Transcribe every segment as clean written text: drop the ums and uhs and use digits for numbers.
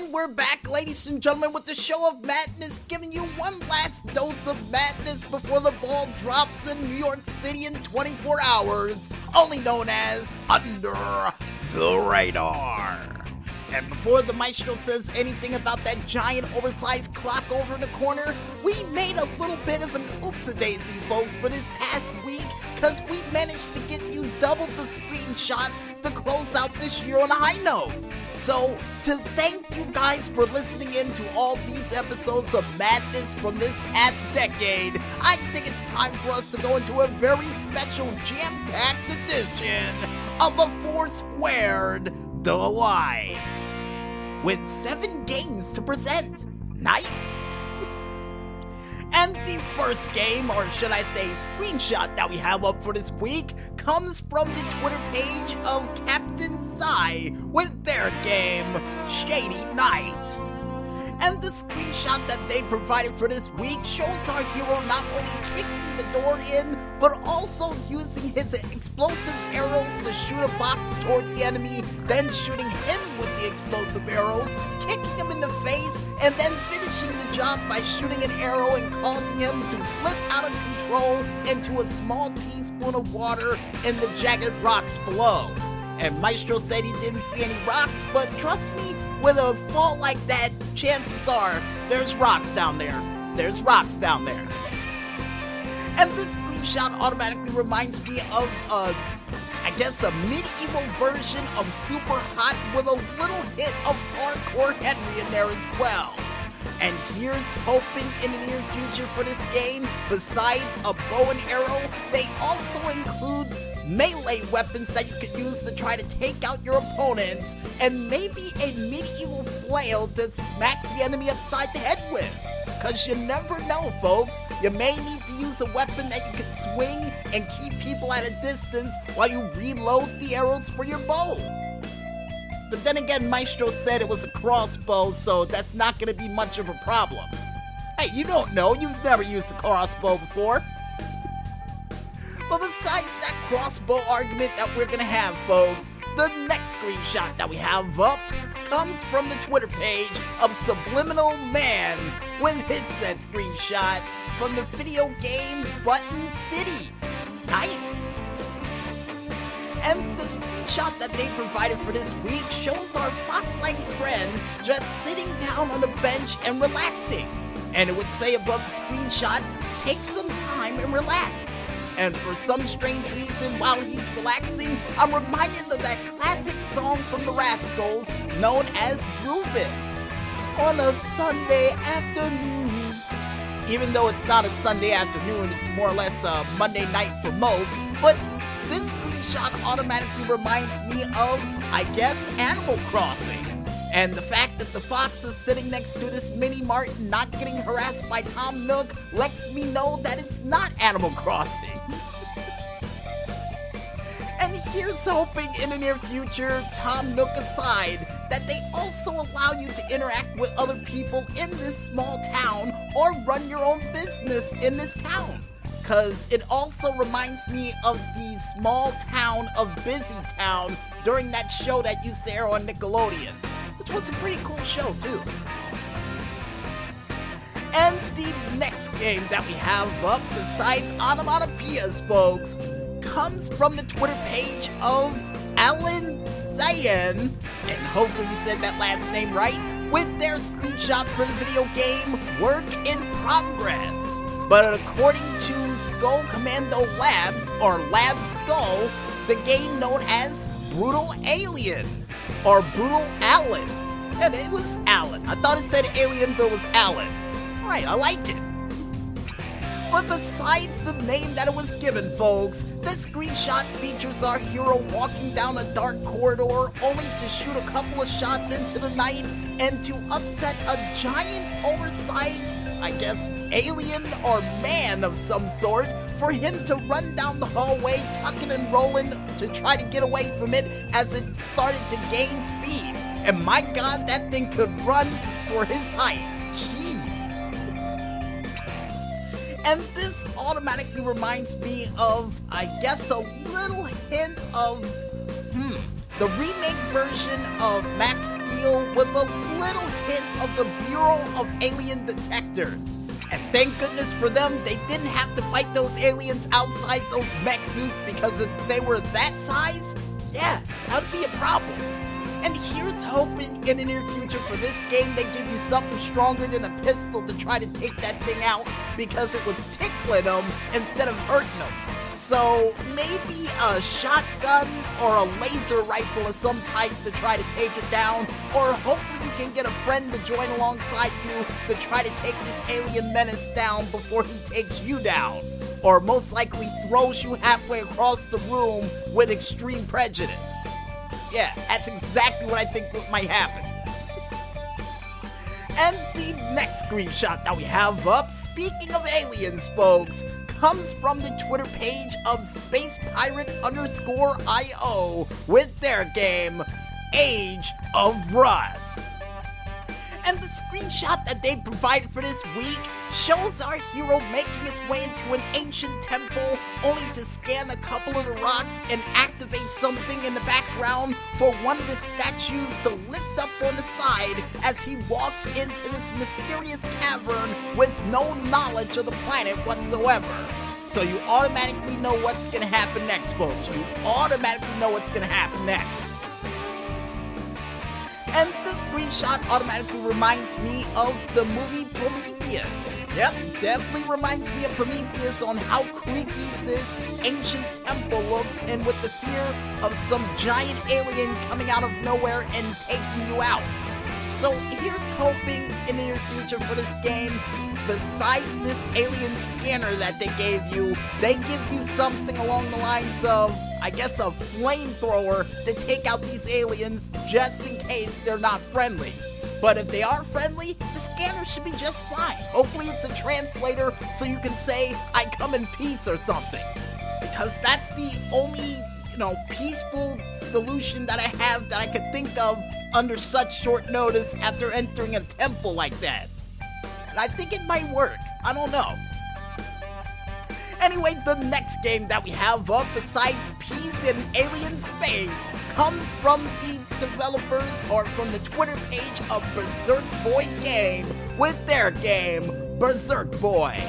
And we're back, ladies and gentlemen, with the show of madness, giving you one last dose of madness before the ball drops in New York City in 24 hours, only known as Under the Radar. And before the maestro says anything about that giant oversized clock over in the corner, we made a little bit of an oopsie-daisy, folks, for this past week, because we managed to get you double the screenshots to close out this year on a high note. So, to thank you guys for listening in to all these episodes of madness from this past decade, I think it's time for us to go into a very special jam-packed edition of the 4 Squared Delight, with 7 games to present. Nice! And the first game, or should I say screenshot, that we have up for this week comes from the Twitter page of Captain Psy with their game, Shady Night. And the screenshot that they provided for this week shows our hero not only kicking the door in, but also using his explosive arrows to shoot a box toward the enemy, then shooting him with the explosive arrows, kicking him in the face, and then finishing the job by shooting an arrow and causing him to flip out of control into a small teaspoon of water in the jagged rocks below. And Maestro said he didn't see any rocks, but trust me, with a fall like that, chances are there's rocks down there. There's rocks down there. And this screenshot automatically reminds me of I guess a medieval version of Super Hot with a little hit of Hardcore Henry in there as well. And here's hoping in the near future for this game, besides a bow and arrow, they also include melee weapons that you could use to try to take out your opponents, and maybe a medieval flail to smack the enemy upside the head with. Cause you never know, folks. You may need to use a weapon that you can swing and keep people at a distance while you reload the arrows for your bow. But then again, Maestro said it was a crossbow, so that's not gonna be much of a problem. Hey, you don't know, you've never used a crossbow before. But besides that crossbow argument that we're gonna have, folks, the next screenshot that we have up comes from the Twitter page of Subliminal Man with his said screenshot from the video game Button City. Nice! And the screenshot that they provided for this week shows our fox-like friend just sitting down on a bench and relaxing. And it would say above the screenshot, take some time and relax. And for some strange reason, while he's relaxing, I'm reminded of that classic song from the Rascals known as Groovin' on a Sunday afternoon. Even though it's not a Sunday afternoon, it's more or less a Monday night for most, but this screenshot automatically reminds me of, I guess, Animal Crossing. And the fact that the fox is sitting next to this mini-mart and not getting harassed by Tom Nook lets me know that it's not Animal Crossing. And here's hoping in the near future, Tom Nook aside, that they also allow you to interact with other people in this small town or run your own business in this town. Cause it also reminds me of the small town of Busy Town during that show that used to air on Nickelodeon, which was a pretty cool show too. And the next game that we have up, besides onomatopoeias, folks, comes from the Twitter page of Alan Sayan, and hopefully you said that last name right, with their screenshot for the video game Work in Progress. But according to Skull Commando Labs, or Lab Skull, the game known as Brutal Alien, or Brutal Alan. And it was Alan. I thought it said Alien, but it was Alan. Right, I like it. But besides the name that it was given, folks, this screenshot features our hero walking down a dark corridor only to shoot a couple of shots into the night and to upset a giant oversized, I guess, alien or man of some sort for him to run down the hallway tucking and rolling to try to get away from it as it started to gain speed. And my god, that thing could run for his height. Jeez. And this automatically reminds me of, I guess, a little hint of, the remake version of Max Steel with a little hint of the Bureau of Alien Detectors. And thank goodness for them, they didn't have to fight those aliens outside those mech suits, because if they were that size, yeah, that would be a problem. And here's hoping in the near future for this game they give you something stronger than a pistol to try to take that thing out, because it was tickling them instead of hurting them. So maybe a shotgun or a laser rifle of some type to try to take it down, or hopefully you can get a friend to join alongside you to try to take this alien menace down before he takes you down, or most likely throws you halfway across the room with extreme prejudice. Yeah, that's exactly what I think might happen. And the next screenshot that we have up, speaking of aliens, folks, comes from the Twitter page of SpacePirate_IO with their game, Age of Rust. And the screenshot that they provided for this week shows our hero making his way into an ancient temple, only to scan a couple of the rocks and activate something in the background for one of the statues to lift up on the side as he walks into this mysterious cavern with no knowledge of the planet whatsoever. So you automatically know what's gonna happen next, folks. You automatically know what's gonna happen next. And this screenshot automatically reminds me of the movie Prometheus. Yep, definitely reminds me of Prometheus on how creepy this ancient temple looks, and with the fear of some giant alien coming out of nowhere and taking you out. So here's hoping in the near future for this game, besides this alien scanner that they give you something along the lines of, I guess, a flamethrower to take out these aliens just in case they're not friendly. But if they are friendly, the scanner should be just fine. Hopefully it's a translator so you can say, "I come in peace" or something. Because that's the only, peaceful solution that I have that I could think of under such short notice after entering a temple like that. And I think it might work. I don't know. Anyway, the next game that we have up, besides Peace in Alien Space, comes from the developers, or from the Twitter page of Berserk Boy Game with their game, Berserk Boy.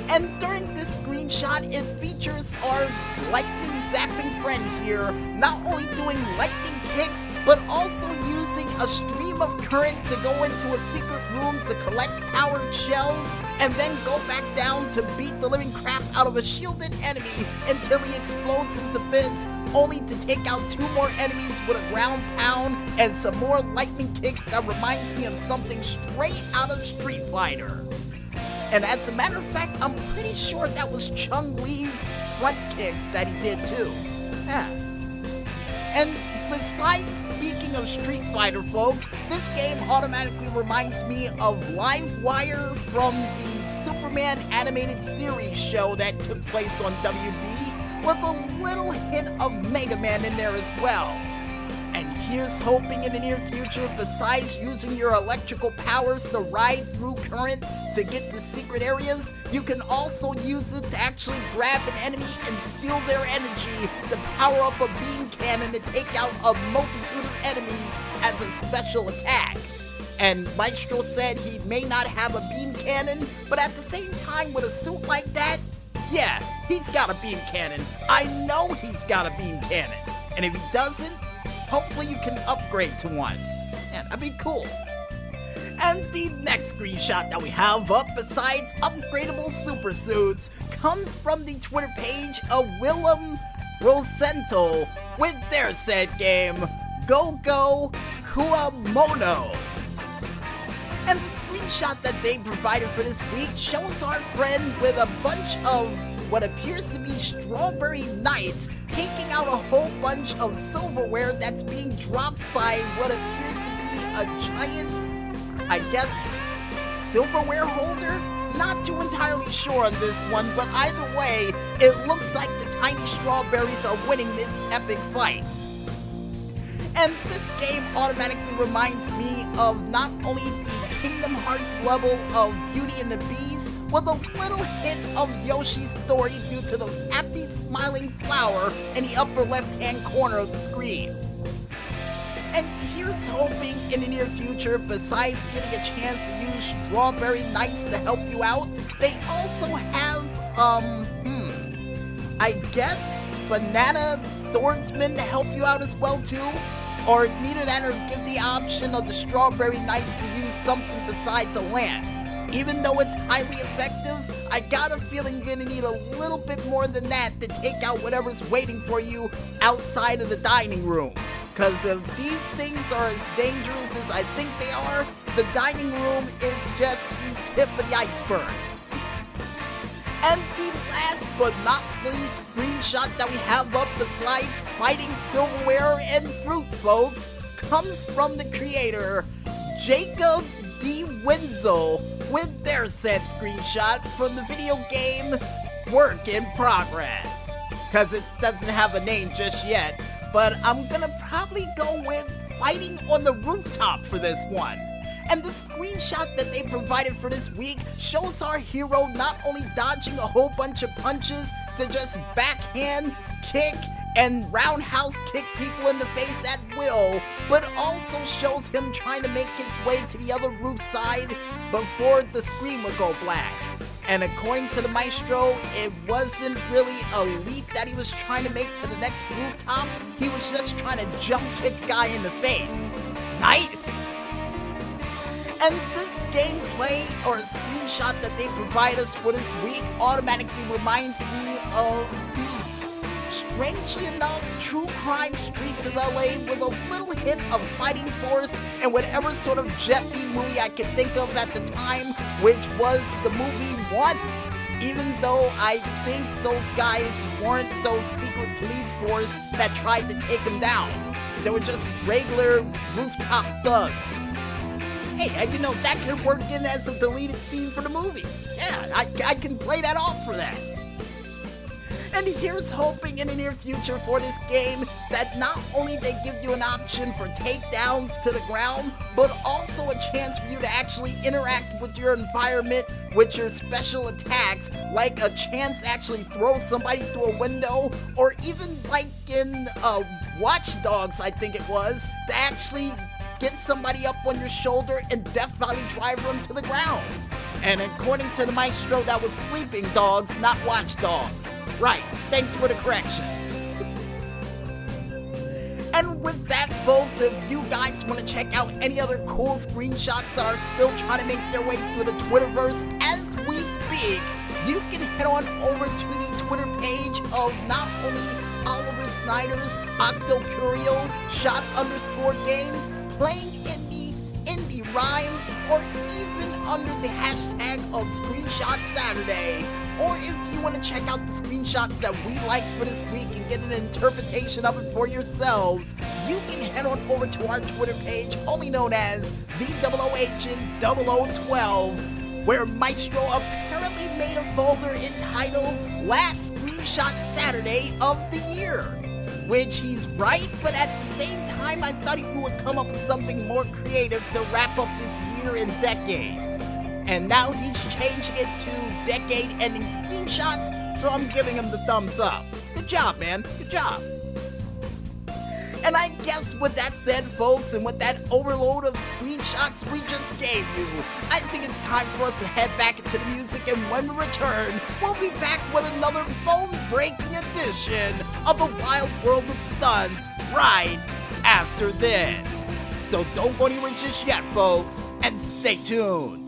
And during this screenshot, it features our lightning zapping friend here, not only doing lightning kicks, but also using a stream of current to go into a secret room to collect powered shells, and then go back down to beat the living crap out of a shielded enemy until he explodes into bits, only to take out 2 more enemies with a ground pound and some more lightning kicks that reminds me of something straight out of Street Fighter. And as a matter of fact, I'm pretty sure that was Chun-Li's front kicks that he did too. Yeah. And besides speaking of Street Fighter, folks, this game automatically reminds me of Livewire from the Superman animated series show that took place on WB, with a little hint of Mega Man in there as well. And here's hoping in the near future, besides using your electrical powers to ride through current to get to secret areas, you can also use it to actually grab an enemy and steal their energy to power up a beam cannon to take out a multitude of enemies as a special attack. And Maestro said he may not have a beam cannon, but at the same time, with a suit like that, yeah, he's got a beam cannon. I know he's got a beam cannon. And if he doesn't, hopefully you can upgrade to one. Yeah, that'd be cool. And the next screenshot that we have up, besides upgradable super suits, comes from the Twitter page of Willem Rosento with their said game, Go Go Kuamono. And the screenshot that they provided for this week shows our friend with a bunch of what appears to be strawberry knights taking out a whole bunch of silverware that's being dropped by what appears to be a giant, I guess, silverware holder? Not too entirely sure on this one, but either way, it looks like the tiny strawberries are winning this epic fight. And this game automatically reminds me of not only the Kingdom Hearts level of Beauty and the Beast, with a little hint of Yoshi's story due to the happy smiling flower in the upper left-hand corner of the screen. And here's hoping in the near future, besides getting a chance to use Strawberry Knights to help you out, they also have, I guess, Banana Swordsman to help you out as well too. Or neither that or give the option of the Strawberry Knights to use something besides a lance. Even though it's highly effective, I got a feeling you're gonna need a little bit more than that to take out whatever's waiting for you outside of the dining room. Because if these things are as dangerous as I think they are, the dining room is just the tip of the iceberg. And the last but not least screenshot that we have up besides fighting silverware and fruit, folks, comes from the creator, Jacob D. Wenzel, with their said screenshot from the video game Work in Progress. Because it doesn't have a name just yet, but I'm gonna probably go with Fighting on the Rooftop for this one. And the screenshot that they provided for this week shows our hero not only dodging a whole bunch of punches to just backhand, kick, and roundhouse kick people in the face at will, but also shows him trying to make his way to the other roof side before the screen would go black. And according to the maestro, it wasn't really a leap that he was trying to make to the next rooftop, he was just trying to jump kick the guy in the face. Nice! And this gameplay or screenshot that they provide us for this week automatically reminds me of, strangely enough, True Crime Streets of LA with a little hint of Fighting Force and whatever sort of Jet Li movie I could think of at the time, which was the movie One. Even though I think those guys weren't those secret police force that tried to take him down. They were just regular rooftop thugs. Hey, that could work in as a deleted scene for the movie. Yeah, I can play that off for that. And here's hoping in the near future for this game that not only they give you an option for takedowns to the ground, but also a chance for you to actually interact with your environment with your special attacks, like a chance to actually throw somebody through a window, or even like in Watch Dogs, I think it was, to actually get somebody up on your shoulder and Death Valley drive them to the ground. And according to the maestro, that was Sleeping Dogs, not Watch Dogs. Right, thanks for the correction. And with that, folks, if you guys want to check out any other cool screenshots that are still trying to make their way through the Twitterverse as we speak, you can head on over to the Twitter page of not only Oliver Snyder's Octocurio, Shot_Games, Playing Indies, Indie Rhymes, or even under the hashtag of Screenshot Saturday. Or if you want to check out the screenshots that we liked for this week and get an interpretation of it for yourselves, you can head on over to our Twitter page, only known as the 00Agent0012, where Maestro apparently made a folder entitled Last Screenshot Saturday of the Year. Which he's right, but at the same time, I thought he would come up with something more creative to wrap up this year and decade. And now he's changing it to decade-ending screenshots, so I'm giving him the thumbs up. Good job, man. Good job. And I guess with that said, folks, and with that overload of screenshots we just gave you, I think it's time for us to head back into the music, and when we return, we'll be back with another bone-breaking edition of the Wild World of Stunts right after this. So don't go anywhere just yet, folks, and stay tuned.